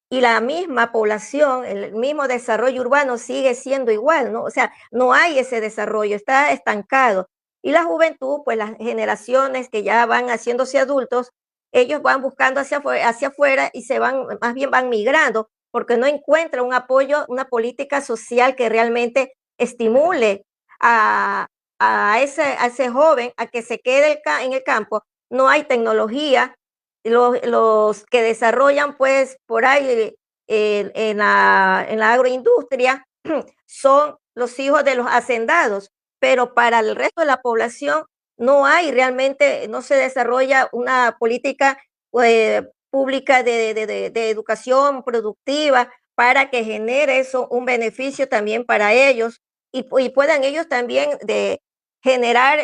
y la misma población, el mismo desarrollo urbano sigue siendo igual, ¿no? O sea, no hay ese desarrollo, está estancado. Y la juventud, pues las generaciones que ya van haciéndose adultos, ellos van buscando hacia afuera y se van, más bien van migrando, porque no encuentran un apoyo, una política social que realmente estimule a, a ese joven a que se quede en el campo. No hay tecnología, los que desarrollan pues por ahí en la agroindustria son los hijos de los hacendados, pero para el resto de la población no hay realmente, no se desarrolla una política pública de educación productiva para que genere eso un beneficio también para ellos y puedan ellos también de generar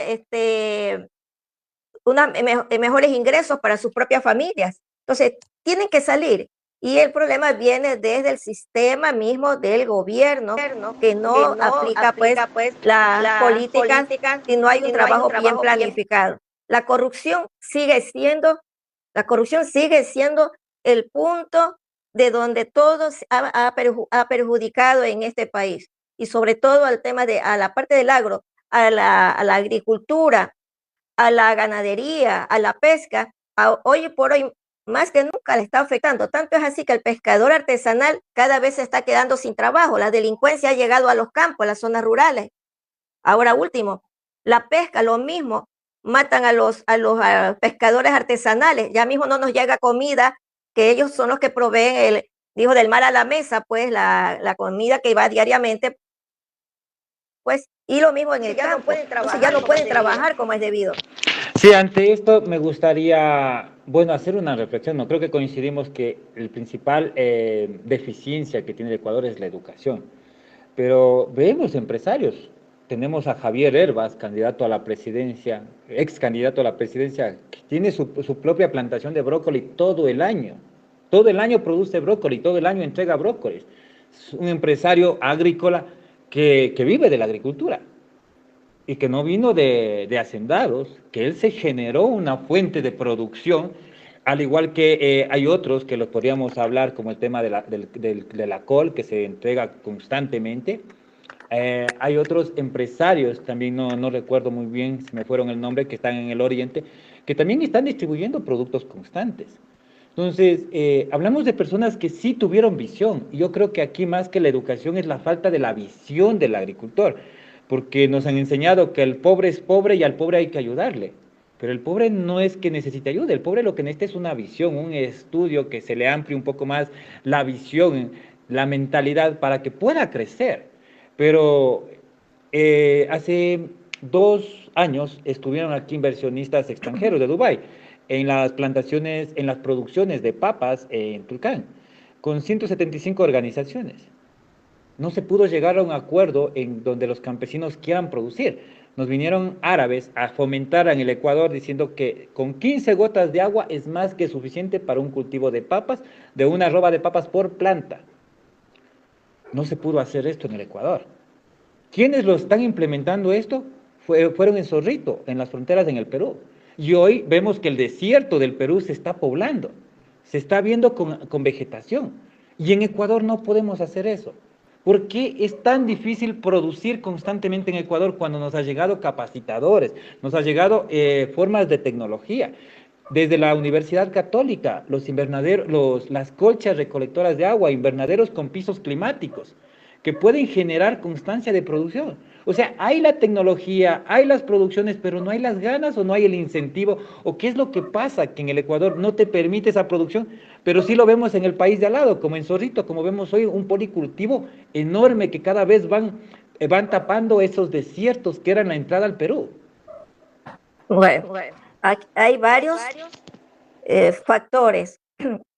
mejores ingresos para sus propias familias. Entonces, tienen que salir. Y el problema viene desde el sistema mismo del gobierno, que Que no no aplica pues aplica pues las las políticas políticas si no hay un si no hay un trabajo bien trabajo bien. planificado. La corrupción sigue siendo, la corrupción sigue siendo el punto de donde todo ha perjudicado en este país. Y sobre todo al tema a la parte del agro, a la agricultura, a la ganadería, a la pesca, hoy por hoy más que nunca le está afectando. Tanto es así que el pescador artesanal cada vez se está quedando sin trabajo. La delincuencia ha llegado a los campos, a las zonas rurales. Ahora último, la pesca, lo mismo, matan a los pescadores artesanales. Ya mismo no nos llega comida, que ellos son los que proveen dijo, del mar a la mesa, pues la comida que va diariamente, pues, y lo mismo en Entonces el ya no campo. pueden Entonces ya trabajar no como es pueden debido. trabajar como es debido. Sí, ante esto me gustaría, bueno, hacer una reflexión. No creo que coincidimos que el principal deficiencia que tiene el Ecuador es la educación. Pero vemos empresarios. Tenemos a Javier Herbas, candidato a la presidencia, ex candidato a la presidencia, que tiene su propia plantación de brócoli todo el año. Todo el año produce brócoli, todo el año entrega brócolis. Es un empresario agrícola que vive de la agricultura y que no vino de hacendados, que él se generó una fuente de producción, al igual que hay otros que los podríamos hablar, como el tema de la col, que se entrega constantemente. Hay otros empresarios, también no recuerdo muy bien, se me fueron el nombre, que están en el oriente, que también están distribuyendo productos constantes. Entonces, hablamos de personas que sí tuvieron visión. Y yo creo que aquí más que la educación es la falta de la visión del agricultor, porque nos han enseñado que el pobre es pobre y al pobre hay que ayudarle. Pero el pobre no es que necesite ayuda, el pobre lo que necesita es una visión, un estudio que se le amplíe un poco más la visión, la mentalidad para que pueda crecer. Pero hace 2 años estuvieron aquí inversionistas extranjeros de Dubái en las plantaciones, en las producciones de papas en Tulcán, con 175 organizaciones. No se pudo llegar a un acuerdo en donde los campesinos quieran producir. Nos vinieron árabes a fomentar en el Ecuador diciendo que con 15 gotas de agua es más que suficiente para un cultivo de papas, de una arroba de papas por planta. No se pudo hacer esto en el Ecuador. ¿Quiénes lo están implementando esto? Fueron en Zorrito, en las fronteras en el Perú. Y hoy vemos que el desierto del Perú se está poblando, se está viendo con vegetación. Y en Ecuador no podemos hacer eso. ¿Por qué es tan difícil producir constantemente en Ecuador cuando nos ha llegado capacitadores, nos ha llegado formas de tecnología? Desde la Universidad Católica, los invernaderos, las colchas recolectoras de agua, invernaderos con pisos climáticos que pueden generar constancia de producción. O sea, hay la tecnología, hay las producciones, pero no hay las ganas o no hay el incentivo. ¿O qué es lo que pasa? Que en el Ecuador no te permite esa producción, pero sí lo vemos en el país de al lado, como en Zorrito, como vemos hoy, un policultivo enorme que cada vez van tapando esos desiertos que eran la entrada al Perú. Bueno, Bueno, hay hay varios varios. factores.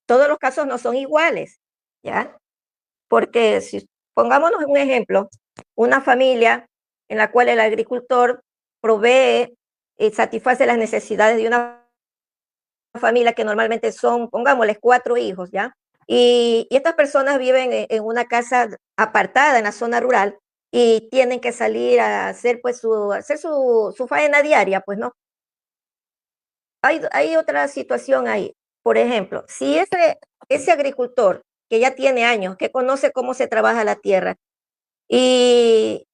Todos los casos no son iguales, ¿ya? Porque si pongámonos un ejemplo, una familia en la cual el agricultor provee y satisface las necesidades de una familia que normalmente son, pongámosles, 4 hijos, ¿ya? Y estas personas viven en una casa apartada en la zona rural y tienen que salir a hacer pues su faena diaria, pues no. Hay otra situación ahí. Por ejemplo, si ese agricultor que ya tiene años, que conoce cómo se trabaja la tierra y,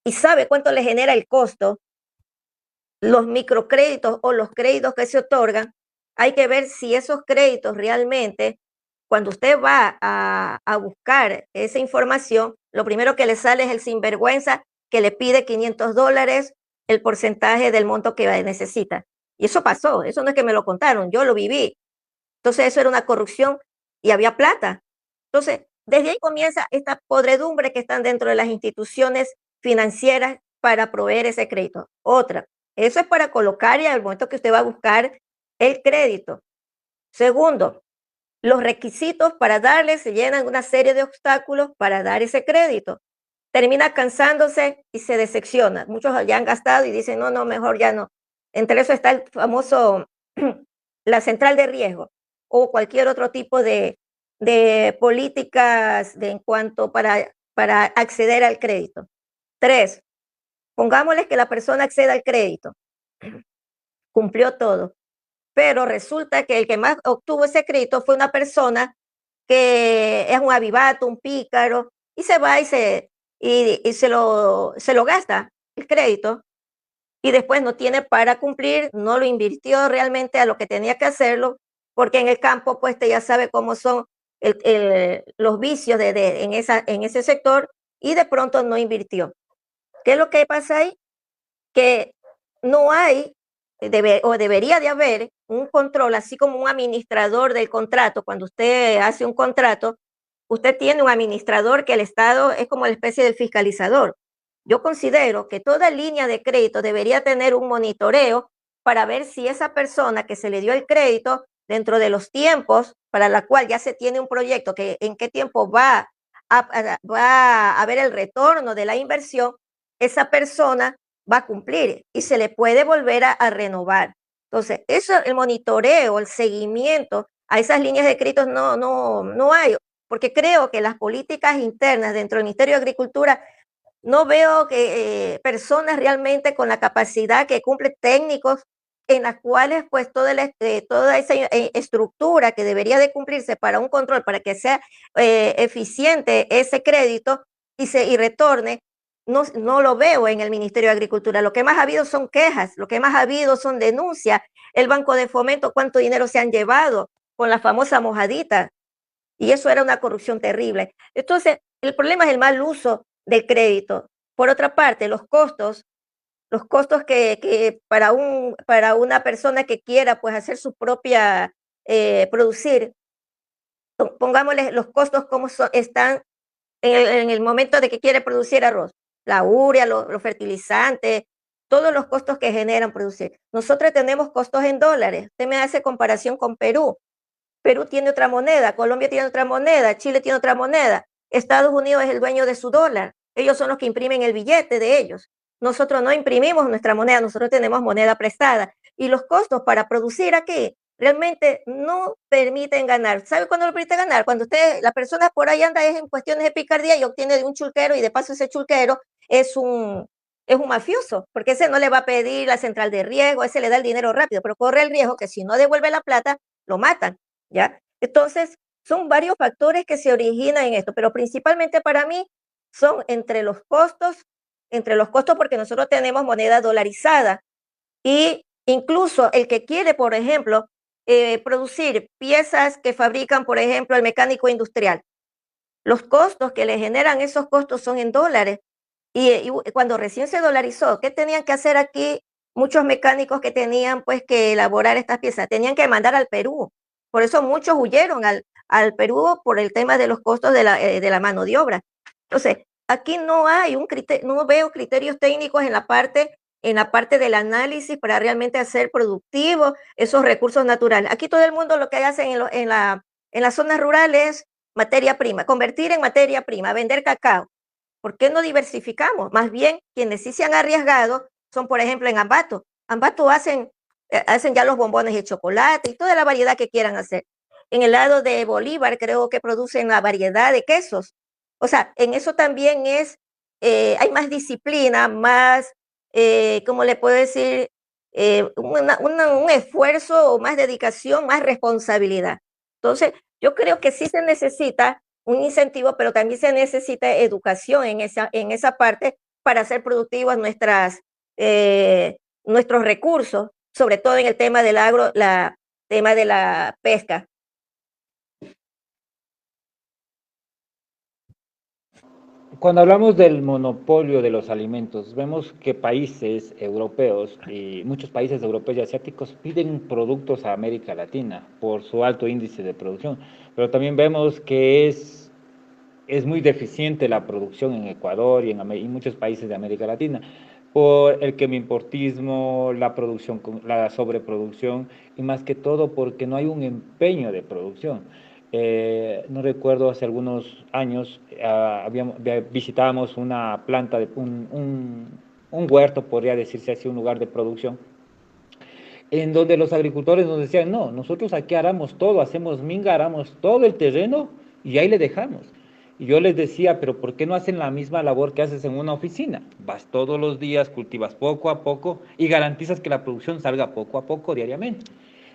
y sabe cuánto le genera el costo, los microcréditos o los créditos que se otorgan, hay que ver si esos créditos realmente, cuando usted va a buscar esa información, lo primero que le sale es el sinvergüenza que le pide $500 el porcentaje del monto que necesita. Y eso pasó, eso no es que me lo contaron, yo lo viví. Entonces eso era una corrupción y había plata. Entonces, desde ahí comienza esta podredumbre que están dentro de las instituciones financieras para proveer ese crédito. Otra, eso es para colocar y al momento que usted va a buscar el crédito. Segundo, los requisitos para darle se llenan una serie de obstáculos para dar ese crédito. Termina cansándose y se decepciona. Muchos ya han gastado y dicen, no, no, mejor ya no. Entre eso está el famoso, la central de riesgo o cualquier otro tipo de políticas en cuanto para acceder al crédito. 3, pongámosle que la persona acceda al crédito, cumplió todo, pero resulta que el que más obtuvo ese crédito fue una persona que es un avivato, un pícaro, y se va y se lo gasta el crédito y después no tiene para cumplir, no lo invirtió realmente a lo que tenía que hacerlo, porque en el campo, pues usted ya sabe cómo son los vicios en ese sector y de pronto no invirtió. ¿Qué es lo que pasa ahí? Que no hay, o debería de haber un control, así como un administrador del contrato. Cuando usted hace un contrato, usted tiene un administrador que el Estado es como la especie del fiscalizador. Yo considero que toda línea de crédito debería tener un monitoreo para ver si esa persona que se le dio el crédito dentro de los tiempos para la cual ya se tiene un proyecto, que en qué tiempo va a haber el retorno de la inversión, esa persona va a cumplir y se le puede volver a renovar. Entonces, eso, el monitoreo, el seguimiento a esas líneas de crédito no hay, porque creo que las políticas internas dentro del Ministerio de Agricultura no veo que personas realmente con la capacidad que cumplen técnicos en las cuales pues toda esa estructura que debería de cumplirse para un control, para que sea eficiente ese crédito y retorne, no lo veo en el Ministerio de Agricultura. Lo que más ha habido son quejas, lo que más ha habido son denuncias. El Banco de Fomento, cuánto dinero se han llevado con la famosa mojadita. Y eso era una corrupción terrible. Entonces, el problema es el mal uso del crédito. Por otra parte, los costos que para una persona que quiera pues hacer su propia, producir, pongámosle los costos como están en el momento de que quiere producir arroz, la urea, los fertilizantes, todos los costos que generan producir. Nosotros tenemos costos en dólares. Usted me hace comparación con Perú. Perú tiene otra moneda, Colombia tiene otra moneda, Chile tiene otra moneda, Estados Unidos es el dueño de su dólar, ellos son los que imprimen el billete de ellos. Nosotros no imprimimos nuestra moneda, nosotros tenemos moneda prestada y los costos para producir aquí realmente no permiten ganar. ¿Sabe cuándo lo permite ganar? Cuando la persona por ahí anda es en cuestiones de picardía y obtiene de un chulquero y de paso ese chulquero es un mafioso, porque ese no le va a pedir la central de riesgo, ese le da el dinero rápido, pero corre el riesgo que si no devuelve la plata, lo matan. ¿Ya? Entonces, son varios factores que se originan en esto, pero principalmente para mí son entre los costos porque nosotros tenemos moneda dolarizada y incluso el que quiere, por ejemplo, producir piezas que fabrican, por ejemplo, el mecánico industrial, los costos que le generan esos costos son en dólares. Y cuando recién se dolarizó, ¿qué tenían que hacer aquí muchos mecánicos que tenían pues que elaborar estas piezas? Tenían que mandar al Perú. Por eso muchos huyeron al Perú por el tema de los costos de la mano de obra. Entonces, aquí no hay no veo criterios técnicos en la parte del análisis para realmente hacer productivos esos recursos naturales. Aquí todo el mundo lo que hacen en las zonas rurales es materia prima, convertir en materia prima, vender cacao. ¿Por qué no diversificamos? Más bien, quienes sí se han arriesgado son, por ejemplo, en Ambato. Ambato hacen ya los bombones de chocolate y toda la variedad que quieran hacer. En el lado de Bolívar creo que producen la variedad de quesos. O sea, en eso también hay más disciplina, más, ¿cómo le puedo decir? Un esfuerzo, más dedicación, más responsabilidad. Entonces, Yo creo que sí se necesita un incentivo, pero también se necesita educación en esa parte para hacer productivas nuestros recursos, sobre todo en el tema del agro, la tema de la pesca. Cuando hablamos del monopolio de los alimentos, vemos que países europeos y muchos países europeos y asiáticos piden productos a América Latina por su alto índice de producción, pero también vemos que es muy deficiente la producción en Ecuador y en muchos países de América Latina por el quimioimportismo, la producción, la sobreproducción y más que todo porque no hay un empeño de producción. No recuerdo, hace algunos años visitábamos una planta, un huerto, podría decirse así, un lugar de producción, en donde los agricultores nos decían, no, nosotros aquí aramos todo, hacemos minga, aramos todo el terreno y ahí le dejamos. Y yo les decía, pero ¿por qué no hacen la misma labor que haces en una oficina? Vas todos los días, cultivas poco a poco y garantizas que la producción salga poco a poco diariamente.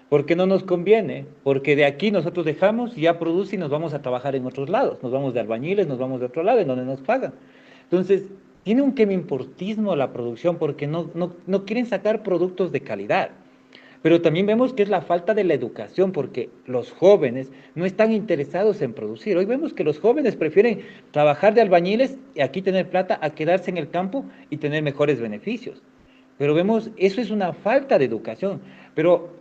¿Por qué no nos conviene? Porque de aquí nosotros dejamos y ya produce y nos vamos a trabajar en otros lados. Nos vamos de albañiles, nos vamos de otro lado, en donde nos pagan. Entonces, tiene un quemimportismo la producción porque no quieren sacar productos de calidad. Pero también vemos que es la falta de la educación, porque los jóvenes no están interesados en producir. Hoy vemos que los jóvenes prefieren trabajar de albañiles y aquí tener plata a quedarse en el campo y tener mejores beneficios. Pero vemos, eso es una falta de educación. Pero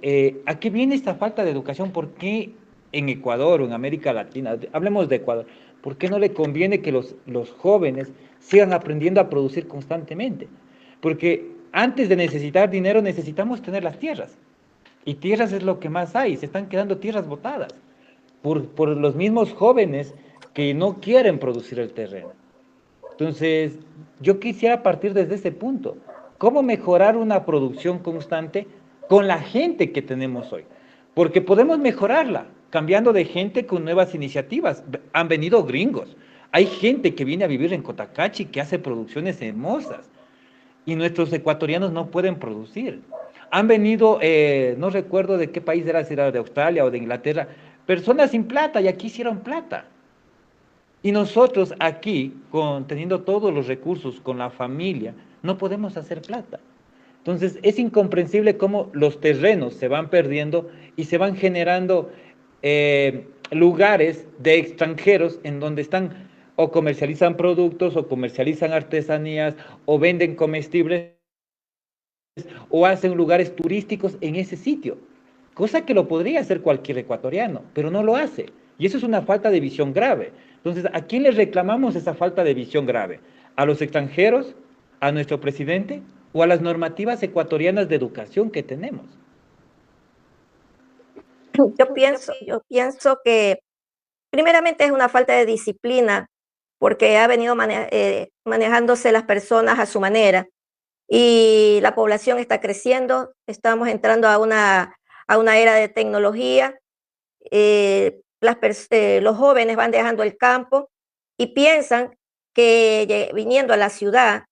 ¿a qué viene esta falta de educación? ¿Por qué en Ecuador o en América Latina, hablemos de Ecuador, por qué no le conviene que los jóvenes sigan aprendiendo a producir constantemente? Porque antes de necesitar dinero necesitamos tener las tierras. Y tierras es lo que más hay, se están quedando tierras botadas por los mismos jóvenes que no quieren producir el terreno. Entonces, yo quisiera partir desde ese punto. ¿Cómo mejorar una producción constante con la gente que tenemos hoy? Porque podemos mejorarla cambiando de gente con nuevas iniciativas. Han venido gringos. Hay gente que viene a vivir en Cotacachi que hace producciones hermosas y nuestros ecuatorianos no pueden producir. Han venido, no recuerdo de qué país era, si era de Australia o de Inglaterra, personas sin plata y aquí hicieron plata. Y nosotros aquí, teniendo todos los recursos, con la familia, no podemos hacer plata. Entonces es incomprensible cómo los terrenos se van perdiendo y se van generando lugares de extranjeros en donde están o comercializan productos o comercializan artesanías o venden comestibles o hacen lugares turísticos en ese sitio, cosa que lo podría hacer cualquier ecuatoriano, pero no lo hace. Y eso es una falta de visión grave. Entonces, ¿a quién le reclamamos esa falta de visión grave? ¿A los extranjeros? ¿A nuestro presidente? ¿O a las normativas ecuatorianas de educación que tenemos? Yo pienso que primeramente es una falta de disciplina porque ha venido manejándose las personas a su manera y la población está creciendo, estamos entrando a una era de tecnología, los jóvenes van dejando el campo y piensan que viniendo a la ciudad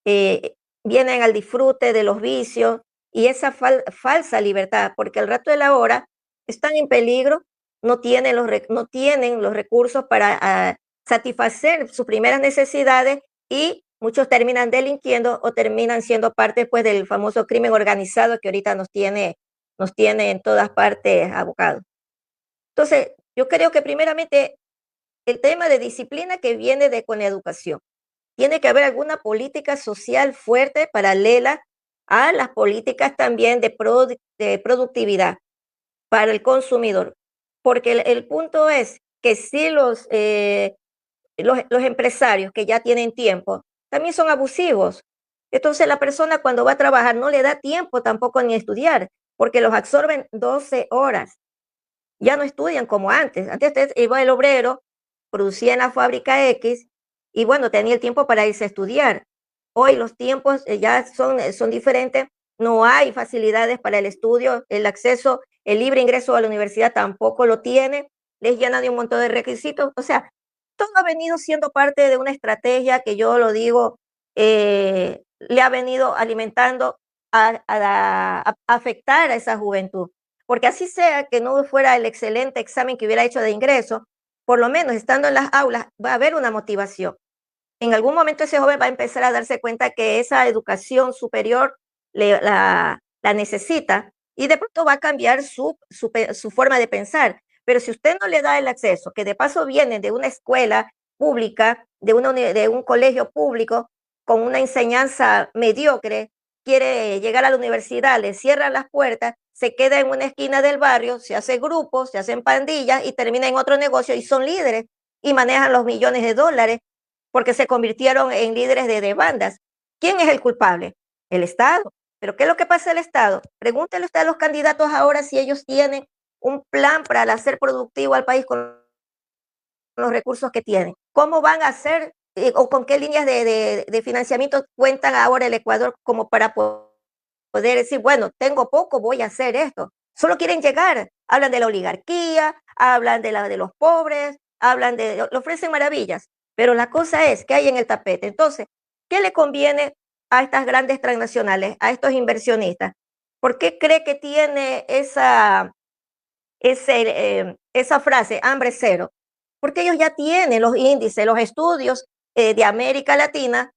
eh, vienen al disfrute de los vicios y esa falsa libertad, porque al rato de la hora están en peligro, no tienen los recursos para satisfacer sus primeras necesidades y muchos terminan delinquiendo o terminan siendo parte pues, del famoso crimen organizado que ahorita nos tiene en todas partes abocados. Entonces, yo creo que primeramente el tema de disciplina que viene con la educación. Tiene que haber alguna política social fuerte paralela a las políticas también de productividad para el consumidor. Porque el punto es que si los empresarios que ya tienen tiempo también son abusivos. Entonces la persona cuando va a trabajar no le da tiempo tampoco ni estudiar, porque los absorben 12 horas. Ya no estudian como antes. Antes iba el obrero, producía en la fábrica X y bueno, tenía el tiempo para irse a estudiar. Hoy los tiempos ya son diferentes, no hay facilidades para el estudio, el acceso, el libre ingreso a la universidad tampoco lo tiene, les llenan de un montón de requisitos. O sea, todo ha venido siendo parte de una estrategia que yo lo digo, le ha venido alimentando a afectar a esa juventud porque así sea que no fuera el excelente examen que hubiera hecho de ingreso, por lo menos estando en las aulas va a haber una motivación. En algún momento ese joven va a empezar a darse cuenta que esa educación superior la necesita y de pronto va a cambiar su forma de pensar. Pero si usted no le da el acceso, que de paso viene de una escuela pública, de un colegio público, con una enseñanza mediocre, quiere llegar a la universidad, le cierran las puertas, se queda en una esquina del barrio, se hace grupos, se hacen pandillas y termina en otro negocio y son líderes y manejan los millones de dólares porque se convirtieron en líderes de bandas. ¿Quién es el culpable? El Estado. ¿Pero qué es lo que pasa el Estado? Pregúntele usted a los candidatos ahora si ellos tienen un plan para hacer productivo al país con los recursos que tienen. ¿Cómo van a hacer o con qué líneas de financiamiento cuentan ahora el Ecuador como para poder decir, bueno, tengo poco, voy a hacer esto? Solo quieren llegar. Hablan de la oligarquía, hablan de los pobres, le ofrecen maravillas. Pero la cosa es, ¿qué hay en el tapete? Entonces, ¿qué le conviene a estas grandes transnacionales, a estos inversionistas? ¿Por qué cree que tiene esa frase, hambre cero? Porque ellos ya tienen los índices, los estudios de América Latina,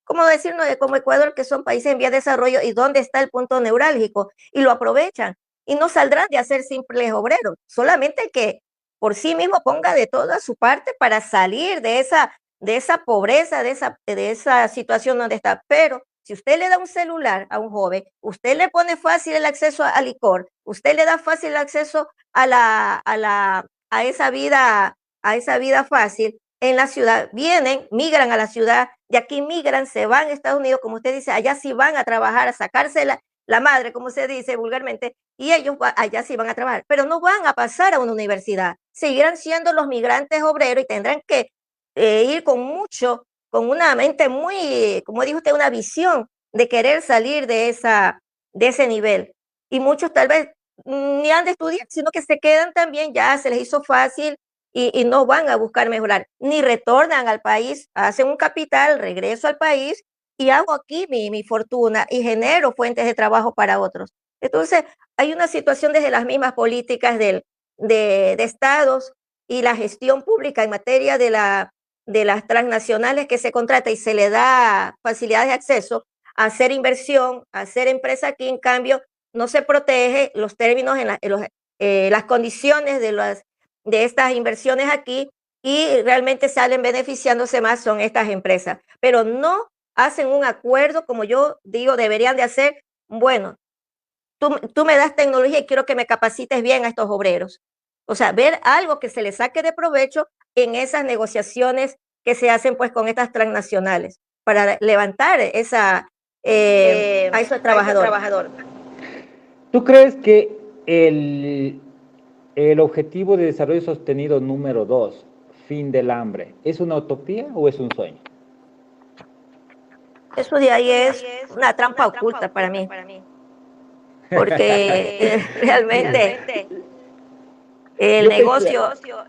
como decirnos, como Ecuador, que son países en vía de desarrollo, y dónde está el punto neurálgico, y lo aprovechan, y no saldrán de hacer simples obreros, solamente que por sí mismo ponga de toda su parte para salir de esa pobreza, de esa situación donde está. Pero si usted le da un celular a un joven, usted le pone fácil el acceso al licor, usted le da fácil el acceso a esa vida fácil en la ciudad, migran a la ciudad, de aquí migran, se van a Estados Unidos, como usted dice, allá sí van a trabajar, a sacarse la madre, como se dice vulgarmente, y ellos allá sí van a trabajar, pero no van a pasar a una universidad, seguirán siendo los migrantes obreros y tendrán que ir con una mente muy, como dijo usted, una visión de querer salir de ese nivel. Y muchos tal vez ni han de estudiar, sino que se quedan también, ya se les hizo fácil y no van a buscar mejorar, ni retornan al país, hacen un capital, regreso al país y hago aquí mi fortuna y genero fuentes de trabajo para otros. Entonces, hay una situación desde las mismas políticas de estados y la gestión pública en materia de las transnacionales que se contrata y se le da facilidades de acceso a hacer inversión, a hacer empresa aquí, en cambio, no se protege los términos las condiciones de estas inversiones aquí y realmente salen beneficiándose más son estas empresas, pero no hacen un acuerdo como yo digo deberían de hacer. Bueno, tú me das tecnología y quiero que me capacites bien a estos obreros. O sea, ver algo que se le saque de provecho en esas negociaciones que se hacen pues con estas transnacionales para levantar a esos A ese trabajadores. trabajador. ¿Tú crees que el objetivo de desarrollo sostenido número 2, fin del hambre, es una utopía o es un sueño? Eso de ahí Eso de ahí es es una trampa una trampa oculta para oculta mí, para mí. porque Porque realmente realmente el yo negocio, pensé, negocio,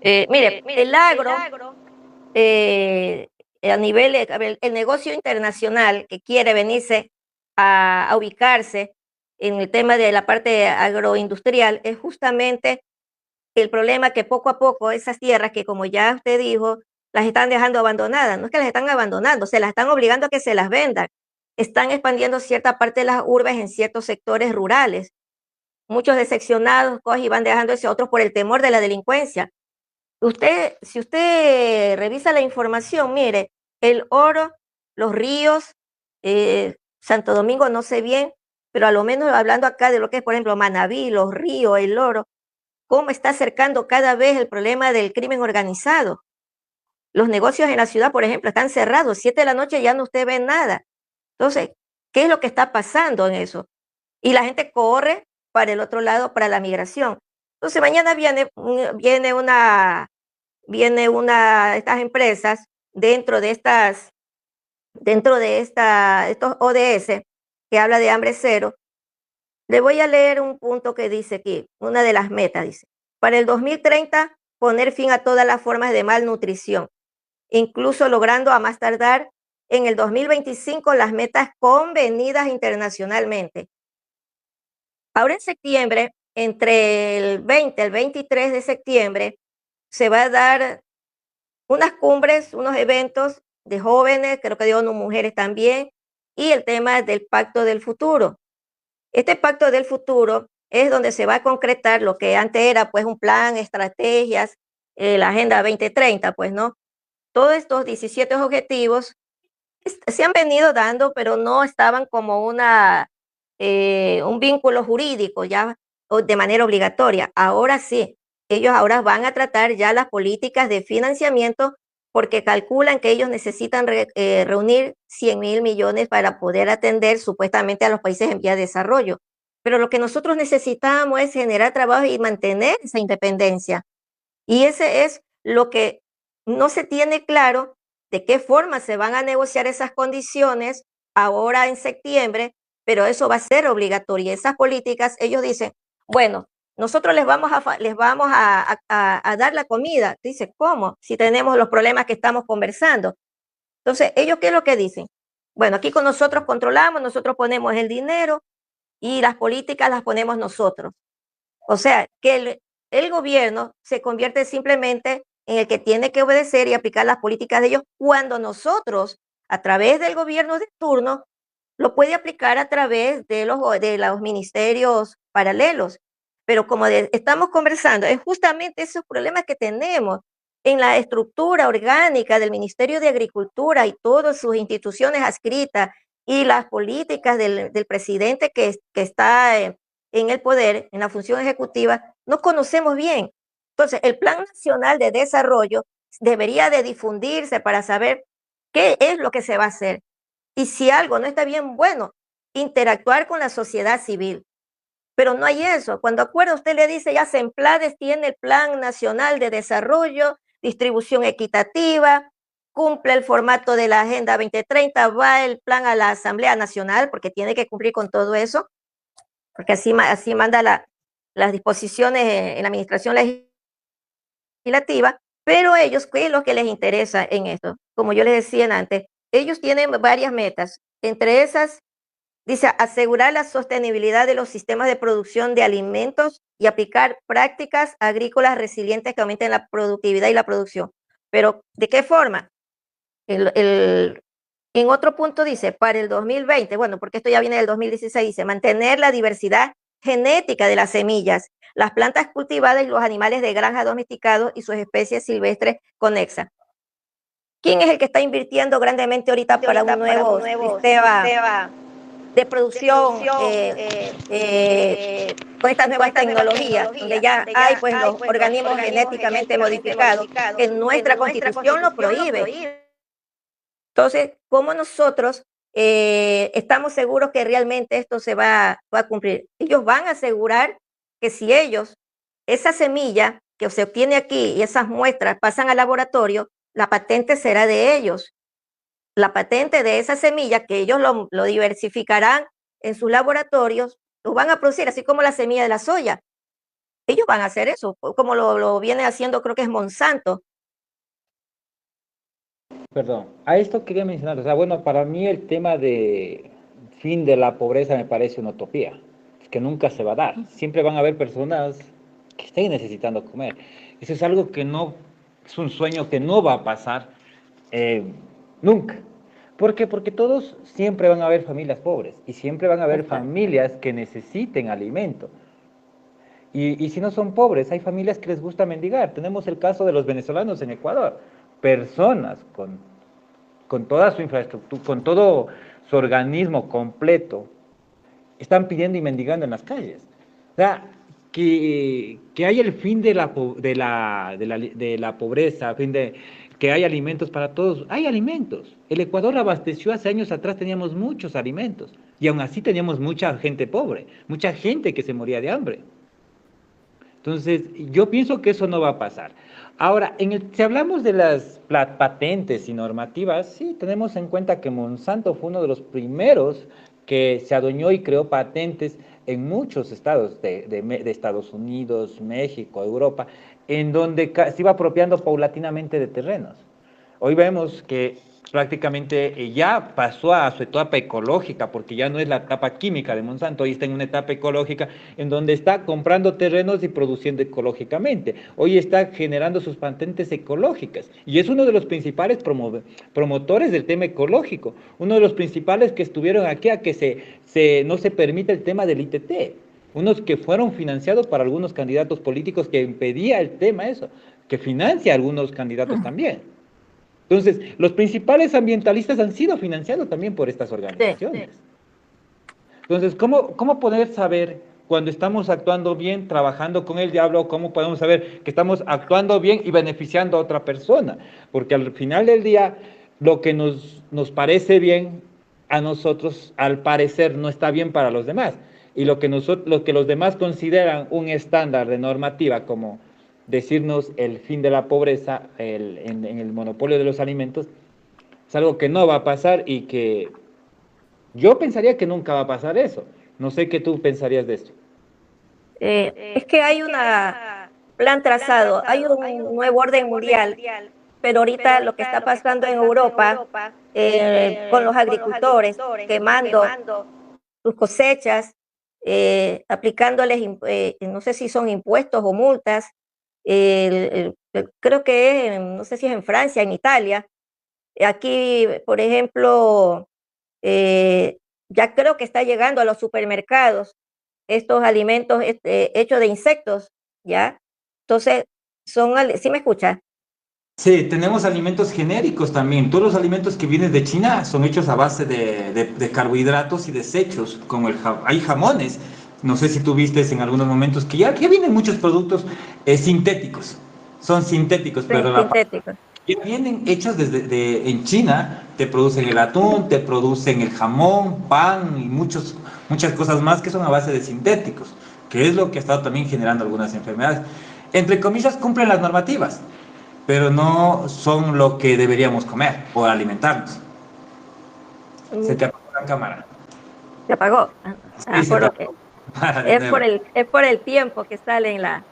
mire, mire, el el agro agro, eh, a nivel, a ver, el negocio internacional que quiere venirse a ubicarse en el tema de la parte agroindustrial es justamente el problema que poco a poco esas tierras que como ya usted dijo, las están dejando abandonadas, no es que las están abandonando, se las están obligando a que se las vendan. Están expandiendo cierta parte de las urbes en ciertos sectores rurales. Muchos decepcionados cogen y van dejando ese otros por el temor de la delincuencia. Si usted revisa la información, mire, el oro, los ríos, Santo Domingo no sé bien, pero a lo menos hablando acá de lo que es, por ejemplo, Manabí, los ríos, el oro, cómo está acercando cada vez el problema del crimen organizado. Los negocios en la ciudad, por ejemplo, están cerrados, 7 de la noche ya no usted ve nada. Entonces, ¿qué es lo que está pasando en eso? Y la gente corre para el otro lado, para la migración. Entonces, mañana viene una de estas empresas estos ODS que habla de hambre cero. Le voy a leer un punto que dice aquí, una de las metas, dice, para el 2030 poner fin a todas las formas de malnutrición, incluso logrando a más tardar en el 2025 las metas convenidas internacionalmente. Ahora en septiembre, entre el 20 y el 23 de septiembre, se va a dar unas cumbres, unos eventos de jóvenes, creo que de ONU Mujeres también, y el tema del Pacto del Futuro. Este Pacto del Futuro es donde se va a concretar lo que antes era pues un plan, estrategias, la Agenda 2030, pues, ¿no? Todos estos 17 objetivos se han venido dando, pero no estaban como un vínculo jurídico ya o de manera obligatoria. Ahora sí, ellos ahora van a tratar ya las políticas de financiamiento porque calculan que ellos necesitan reunir 100.000 millones para poder atender supuestamente a los países en vía de desarrollo. Pero lo que nosotros necesitamos es generar trabajo y mantener esa independencia. Y ese es lo que no se tiene claro de qué forma se van a negociar esas condiciones ahora en septiembre, pero eso va a ser obligatorio. Esas políticas, ellos dicen, bueno, nosotros les vamos a dar la comida. Dice, ¿cómo? Si tenemos los problemas que estamos conversando. Entonces, ellos, ¿qué es lo que dicen? Bueno, aquí con nosotros controlamos, nosotros ponemos el dinero y las políticas las ponemos nosotros. O sea, que el gobierno se convierte simplemente en el que tiene que obedecer y aplicar las políticas de ellos cuando nosotros, a través del gobierno de turno, lo puede aplicar a través de los ministerios paralelos. Pero como estamos conversando, es justamente esos problemas que tenemos en la estructura orgánica del Ministerio de Agricultura y todas sus instituciones adscritas y las políticas del presidente que está en el poder, en la función ejecutiva, no conocemos bien. Entonces, el Plan Nacional de Desarrollo debería de difundirse para saber qué es lo que se va a hacer. Y si algo no está bien, bueno, interactuar con la sociedad civil. Pero no hay eso. Cuando acuerda, usted le dice, ya Semplades tiene el Plan Nacional de Desarrollo, distribución equitativa, cumple el formato de la Agenda 2030, va el plan a la Asamblea Nacional, porque tiene que cumplir con todo eso, porque así manda las disposiciones en la administración legislativa, pero ellos, ¿qué es lo que les interesa en esto? Como yo les decía antes, ellos tienen varias metas. Entre esas, dice, asegurar la sostenibilidad de los sistemas de producción de alimentos y aplicar prácticas agrícolas resilientes que aumenten la productividad y la producción. Pero, ¿de qué forma? En otro punto dice, para el 2020, bueno, porque esto ya viene del 2016, dice, mantener la diversidad genética de las semillas, las plantas cultivadas y los animales de granja domesticados y sus especies silvestres conexas. ¿Quién es el que está invirtiendo grandemente ahorita para un nuevo sistema de producción con estas nuevas tecnologías, donde ya hay pues los organismos genéticamente modificados, que nuestra constitución lo prohíbe? Entonces, ¿cómo nosotros estamos seguros que realmente esto se va a cumplir? Ellos van a asegurar que si esa semilla que se obtiene aquí y esas muestras pasan al laboratorio, la patente será de ellos. La patente de esa semilla que ellos lo diversificarán en sus laboratorios, lo van a producir, así como la semilla de la soya. Ellos van a hacer eso, como lo viene haciendo, creo que es Monsanto. Perdón, a esto quería mencionar, o sea, bueno, para mí el tema de fin de la pobreza me parece una utopía, es que nunca se va a dar, siempre van a haber personas que estén necesitando comer, eso es algo que no, es un sueño que no va a pasar eh, nunca. ¿Por qué? Porque todos siempre van a haber familias pobres y siempre van a haber Exacto. familias que necesiten alimento. Y si no son pobres, hay familias que les gusta mendigar. Tenemos el caso de los venezolanos en Ecuador, personas con toda su infraestructura, con todo su organismo completo, están pidiendo y mendigando en las calles. O sea, que haya el fin de la pobreza, fin de que hay alimentos para todos, hay alimentos. El Ecuador abasteció hace años atrás, teníamos muchos alimentos y aún así teníamos mucha gente pobre, mucha gente que se moría de hambre. Entonces, yo pienso que eso no va a pasar. Ahora, si hablamos de las patentes y normativas, sí, tenemos en cuenta que Monsanto fue uno de los primeros que se adueñó y creó patentes en muchos estados de Estados Unidos, México, Europa, en donde se iba apropiando paulatinamente de terrenos. Hoy vemos que prácticamente ya pasó a su etapa ecológica, porque ya no es la etapa química de Monsanto, hoy está en una etapa ecológica en donde está comprando terrenos y produciendo ecológicamente. Hoy está generando sus patentes ecológicas y es uno de los principales promotores del tema ecológico, uno de los principales que estuvieron aquí a que no se permita el tema del ITT, unos que fueron financiados para algunos candidatos políticos que impedía el tema eso, que financia a algunos candidatos también. Entonces, los principales ambientalistas han sido financiados también por estas organizaciones. Sí. Entonces, ¿cómo poder saber cuando estamos actuando bien, trabajando con el diablo, cómo podemos saber que estamos actuando bien y beneficiando a otra persona? Porque al final del día, lo que nos parece bien a nosotros, al parecer, no está bien para los demás. Y lo que los demás consideran un estándar de normativa como decirnos el fin de la pobreza en el monopolio de los alimentos, es algo que no va a pasar y que yo pensaría que nunca va a pasar eso. No sé qué tú pensarías de esto. Es que hay un plan trazado, hay un nuevo orden mundial, pero ahorita lo que está pasando en Europa con los agricultores quemando sus cosechas, aplicándoles, no sé si son impuestos o multas, creo que no sé si es en Francia, en Italia. Aquí, por ejemplo, eh, ya creo que está llegando a los supermercados estos alimentos hechos de insectos, ¿ya? Entonces, ¿sí me escucha? Sí, tenemos alimentos genéricos también. Todos los alimentos que vienen de China son hechos a base de carbohidratos y desechos, como hay jamones. No sé si tú viste en algunos momentos que ya vienen muchos productos sintéticos. Son sintéticos, pero Sintéticos. ya vienen hechos en China. Te producen el atún, te producen el jamón, pan y muchas cosas más que son a base de sintéticos, que es lo que ha estado también generando algunas enfermedades. Entre comillas, cumplen las normativas, pero no son lo que deberíamos comer o alimentarnos. Se te apagó la cámara. ¿Se apagó? Sí, se te apagó. Es por el tiempo que sale en la...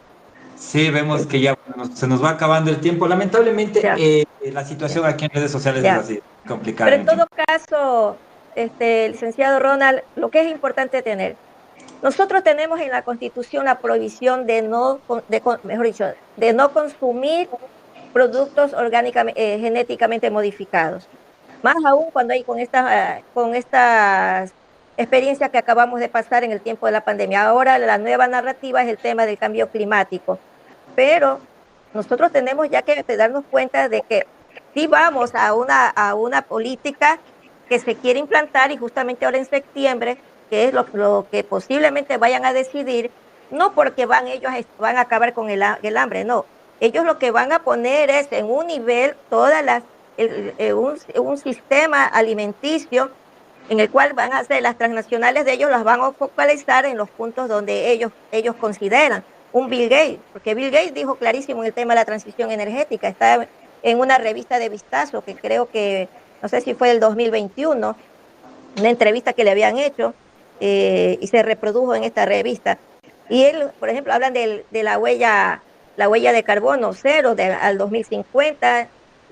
Sí, vemos que ya se nos va acabando el tiempo. Lamentablemente, la situación aquí en redes sociales es así, complicada. Pero en todo caso, licenciado Ronald, lo que es importante tener, nosotros tenemos en la Constitución la prohibición mejor dicho, de no consumir productos genéticamente modificados. Más aún cuando hay con estas experiencias que acabamos de pasar en el tiempo de la pandemia. Ahora la nueva narrativa es el tema del cambio climático. Pero nosotros tenemos ya que darnos cuenta de que sí vamos a una política que se quiere implantar y justamente ahora en septiembre, que es lo que posiblemente vayan a decidir, no porque ellos van a acabar con el hambre, no. Ellos lo que van a poner es en un nivel un sistema alimenticio en el cual van a hacer las transnacionales de ellos, las van a focalizar en los puntos donde ellos consideran. Un Bill Gates, porque Bill Gates dijo clarísimo en el tema de la transición energética, está en una revista de Vistazo, que creo que, no sé si fue del 2021, una entrevista que le habían hecho y se reprodujo en esta revista. Y él, por ejemplo, hablan de la huella de carbono cero al 2050,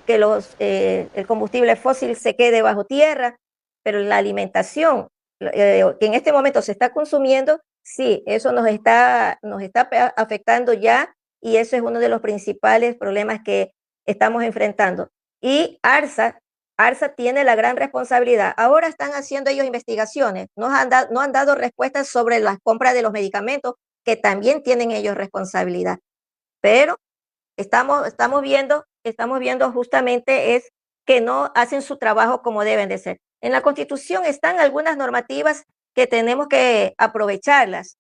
que el combustible fósil se quede bajo tierra, pero la alimentación que en este momento se está consumiendo, sí, eso nos está afectando ya y eso es uno de los principales problemas que estamos enfrentando. Y ARSA tiene la gran responsabilidad. Ahora están haciendo ellos investigaciones, no han dado respuestas sobre las compras de los medicamentos, que también tienen ellos responsabilidad. Pero estamos viendo justamente es que no hacen su trabajo como deben de ser. En la Constitución están algunas normativas que tenemos que aprovecharlas,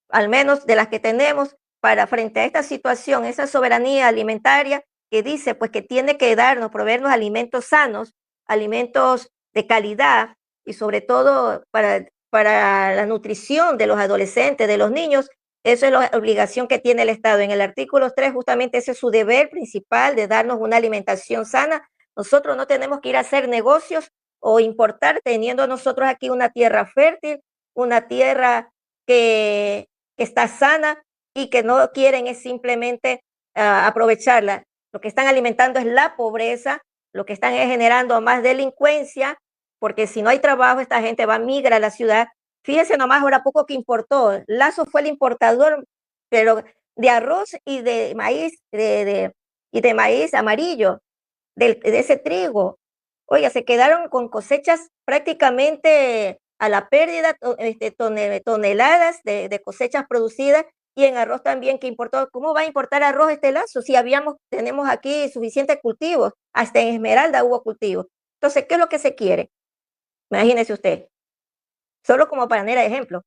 al menos de las que tenemos para frente a esta situación, esa soberanía alimentaria que dice pues que tiene que proveernos alimentos sanos, alimentos de calidad y sobre todo para la nutrición de los adolescentes, de los niños. Eso es la obligación que tiene el Estado. En el artículo 3 justamente ese es su deber principal de darnos una alimentación sana. Nosotros no tenemos que ir a hacer negocios o importar teniendo nosotros aquí una tierra fértil, una tierra que está sana y que no quieren es simplemente aprovecharla. Lo que están alimentando es la pobreza, lo que están es generando más delincuencia, porque si no hay trabajo, esta gente va a migrar a la ciudad. Fíjese nomás ahora poco que importó. Lazo fue el importador, pero de arroz y de maíz, y de maíz amarillo, de ese trigo. Oiga, se quedaron con cosechas prácticamente a la pérdida, toneladas de cosechas producidas, y en arroz también que importó. ¿Cómo va a importar arroz este Lazo si tenemos aquí suficientes cultivos? Hasta en Esmeralda hubo cultivos. Entonces, ¿qué es lo que se quiere? Imagínese usted, solo como manera de ejemplo.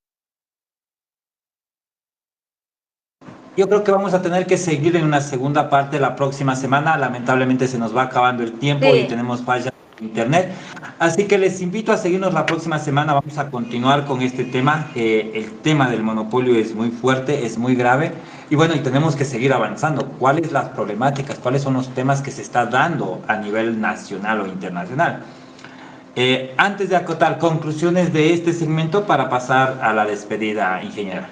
Yo creo que vamos a tener que seguir en una segunda parte la próxima semana. Lamentablemente se nos va acabando el tiempo y Sí, tenemos falla en internet. Así que les invito a seguirnos la próxima semana. Vamos a continuar con este tema. El tema del monopolio es muy fuerte, es muy grave. Y bueno, y tenemos que seguir avanzando. ¿Cuáles las problemáticas? ¿Cuáles son los temas que se está dando a nivel nacional o internacional? Antes de acotar conclusiones de este segmento para pasar a la despedida, ingeniera.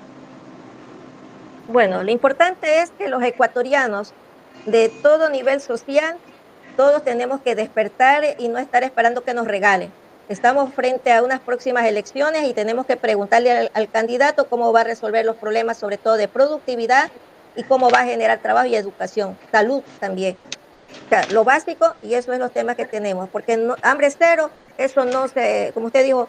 bueno, lo importante es que los ecuatorianos de todo nivel social, todos tenemos que despertar y no estar esperando que nos regalen. Estamos frente a unas próximas elecciones y tenemos que preguntarle al candidato cómo va a resolver los problemas, sobre todo de productividad, y cómo va a generar trabajo y educación, salud también. O sea, lo básico, y eso es los temas que tenemos, porque hambre cero, eso no se, como usted dijo,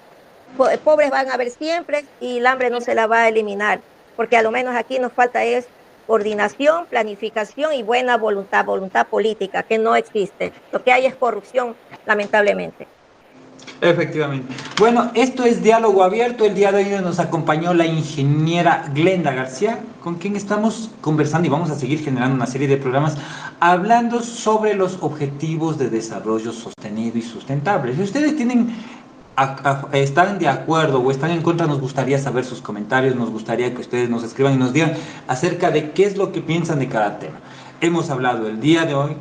pobres van a haber siempre y el hambre no se la va a eliminar, porque a lo menos aquí nos falta es coordinación, planificación y buena voluntad, voluntad política, que no existe. Lo que hay es corrupción, lamentablemente. Efectivamente. Bueno, esto es Diálogo Abierto. El día de hoy nos acompañó la ingeniera Glenda García, con quien estamos conversando y vamos a seguir generando una serie de programas hablando sobre los objetivos de desarrollo sostenido y sustentable. Si ustedes están de acuerdo o están en contra, nos gustaría saber sus comentarios, nos gustaría que ustedes nos escriban y nos digan acerca de qué es lo que piensan de cada tema. Hemos hablado el día de hoy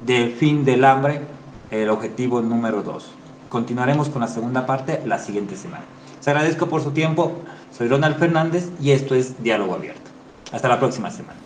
del fin del hambre, el objetivo número 2. Continuaremos con la segunda parte la siguiente semana. Les agradezco por su tiempo. Soy Ronald Fernández y esto es Diálogo Abierto. Hasta la próxima semana.